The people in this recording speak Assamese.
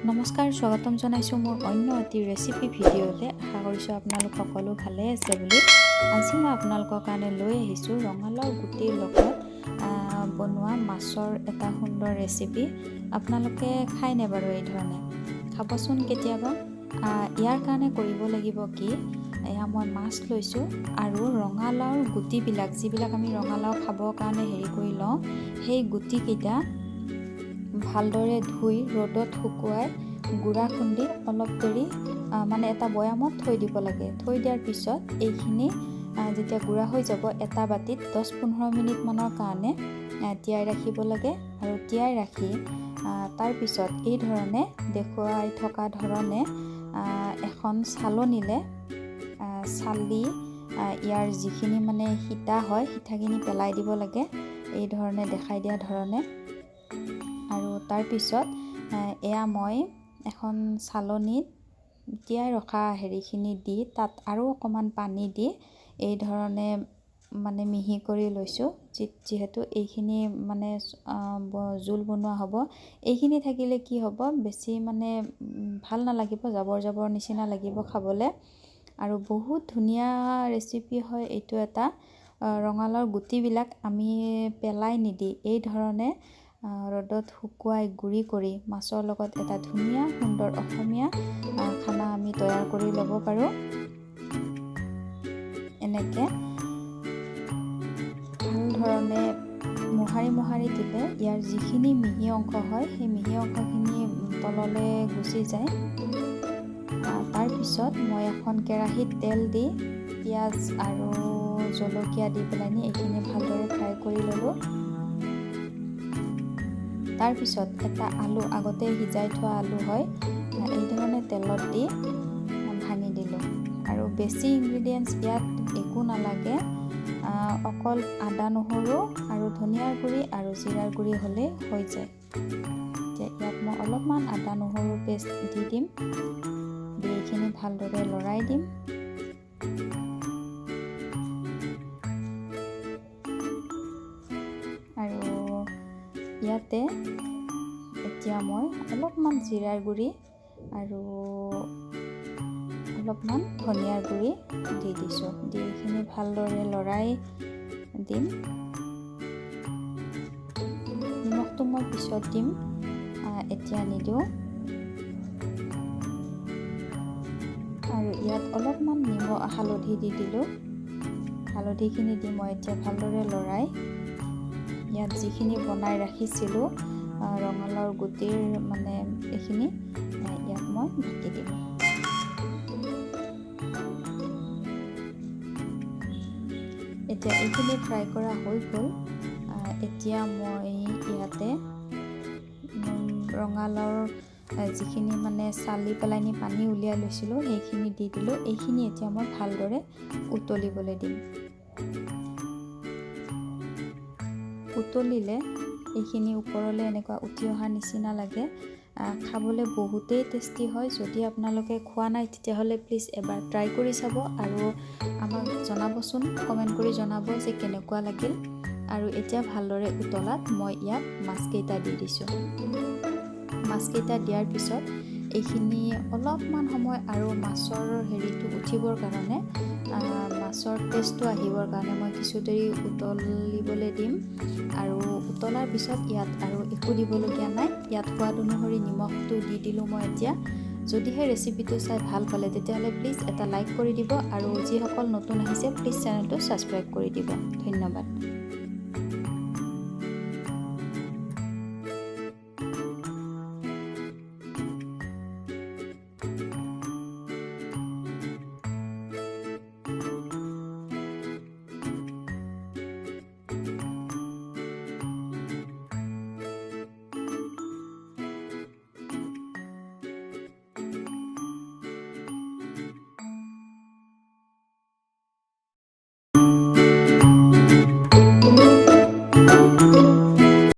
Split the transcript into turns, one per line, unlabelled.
নমস্কাৰ, স্বাগতম জনাইছোঁ মোৰ অন্য এটি ৰেচিপি ভিডিঅ'তে। আশা কৰিছোঁ আপোনালোক সকলো ভালে আছে বুলি। আজি মই আপোনালোকৰ কাৰণে লৈ আহিছোঁ ৰঙালাও গুটিৰ লগত বনোৱা মাছৰ এটা সুন্দৰ ৰেচিপি। আপোনালোকে খায়নে বাৰু এই ধৰণে? খাবচোন কেতিয়াবা। ইয়াৰ কাৰণে কৰিব লাগিব কি, এয়া মই মাছ লৈছোঁ আৰু ৰঙালাওৰ গুটিবিলাক, যিবিলাক আমি ৰঙালাও খাবৰ কাৰণে কৰি লওঁ, সেই গুটিকেইটা ভালদৰে ধুই ৰ'দত শুকুৱাই গুড়া খুন্দি অলপ দেৰি এটা বৈয়ামত থৈ দিব লাগে। থৈ দিয়াৰ পিছত এইখিনি যেতিয়া গুড়া হৈ যাব, এটা বাতিত 10-15 মিনিটমানৰ কাৰণে তিয়াই ৰাখিব লাগে। আৰু তিয়াই ৰাখি তাৰপিছত এই ধৰণে দেখুৱাই থকা ধৰণে এখন চালনিলে চালি ইয়াৰ যিখিনি সীতা হয়, সীতাখিনি পেলাই দিব লাগে, এই ধৰণে দেখাই দিয়া ধৰণে। আৰু তাৰপিছত এয়া মই এখন চালনীত তিয়াই ৰখা হেৰিখিনি দি তাত আৰু অকণমান পানী দি এই ধৰণে মিহি কৰি লৈছোঁ। যিহেতু এইখিনি জোল বনোৱা হ'ব, এইখিনি থাকিলে কি হ'ব, বেছি ভাল নালাগিব, জাবৰ জাবৰ নিচিনা লাগিব খাবলৈ। আৰু বহুত ধুনীয়া ৰেচিপি হয় এইটো এটা। ৰঙালাওৰ গুটিবিলাক আমি পেলাই নিদি এই ধৰণে ৰ'দত শুকুৱাই গুড়ি কৰি মাছৰ লগত এটা ধুনীয়া সুন্দৰ অসমীয়া খানা আমি তৈয়াৰ কৰি ল'ব পাৰোঁ। এনেকৈ ভাল ধৰণে মোহাৰি দিলে ইয়াৰ যিখিনি মিহি অংশ হয়, সেই মিহি অংশখিনি তললৈ গুচি যায়। তাৰপিছত মই এখন কেৰাহীত তেল দি পিঁয়াজ আৰু জলকীয়া দি পেলাই এইখিনি ভালদৰে ফ্ৰাই কৰি ল'লোঁ। তাৰপিছত এটা আলু, আগতে সিজাই থোৱা আলু হয়, এই ধৰণে তেলত দি ভাঙি দিলোঁ। আৰু বেছি ইনগ্ৰিডিয়েণ্টছ ইয়াত একো নালাগে, অকল আদা নহৰু আৰু ধনিয়াৰ গুড়ি আৰু জিৰাৰ গুড়ি হ'লেই হৈ যায়। এতিয়া ইয়াত মই অলপমান আদা নহৰুৰ পেষ্ট দি দিম, দি এইখিনি ভালদৰে লৰাই দিম। আৰু ইয়াতে এতিয়া মই অলপমান জিৰাৰ গুড়ি আৰু অলপমান ধনিয়াৰ গুড়ি দি দিছোঁ। দি এইখিনি ভালদৰে লৰাই দিম। নিমখটো মই পিছত দিম, এতিয়া নিদিওঁ। আৰু ইয়াত অলপমান হালধি দি দিলোঁ। হালধিখিনি দি মই এতিয়া ভালদৰে লৰাই ইয়াত যিখিনি বনাই ৰাখিছিলোঁ ৰঙালাওৰ গুটিৰ এইখিনি ইয়াত মই ঢাকি দিম। এতিয়া এইখিনি ফ্ৰাই কৰা হৈ গ'ল। এতিয়া মই ইয়াতে ৰঙালাওৰ যিখিনি চালি পেলাই পানী উলিয়াই লৈছিলোঁ, সেইখিনি দি দিলোঁ। এইখিনি এতিয়া মই ভালদৰে উতলিবলৈ দিম। উতলিলে এইখিনি ওপৰলৈ এনেকুৱা উঠি অহা নিচিনা লাগে। খাবলৈ বহুতেই টেষ্টি হয়। যদি আপোনালোকে খোৱা নাই তেতিয়াহ'লে প্লিজ এবাৰ ট্ৰাই কৰি চাব আৰু আমাক জনাবচোন, কমেণ্ট কৰি জনাব যে কেনেকুৱা লাগিল। আৰু এতিয়া ভালদৰে উতলাত মই ইয়াত মাছকেইটা দি দিছোঁ। মাছকেইটা দিয়াৰ পিছত এইখিনি অলপমান সময় আৰু মাছৰ হেৰিটো উঠিবৰ কাৰণে, মাছৰ টেষ্টটো আহিবৰ কাৰণে মই কিছু দেৰি উতলিবলৈ দিম। আৰু উতলাৰ পিছত ইয়াত আৰু একো দিবলগীয়া নাই। ইয়াত সোৱাদ অনুসৰি নিমখটো দি দিলোঁ মই এতিয়া। যদিহে ৰেচিপিটো চাই ভাল পালে তেতিয়াহ'লে প্লিজ এটা লাইক কৰি দিব, আৰু যিসকল নতুন আহিছে প্লিজ চেনেলটো ছাবস্ক্ৰাইব কৰি দিব। ধন্যবাদ।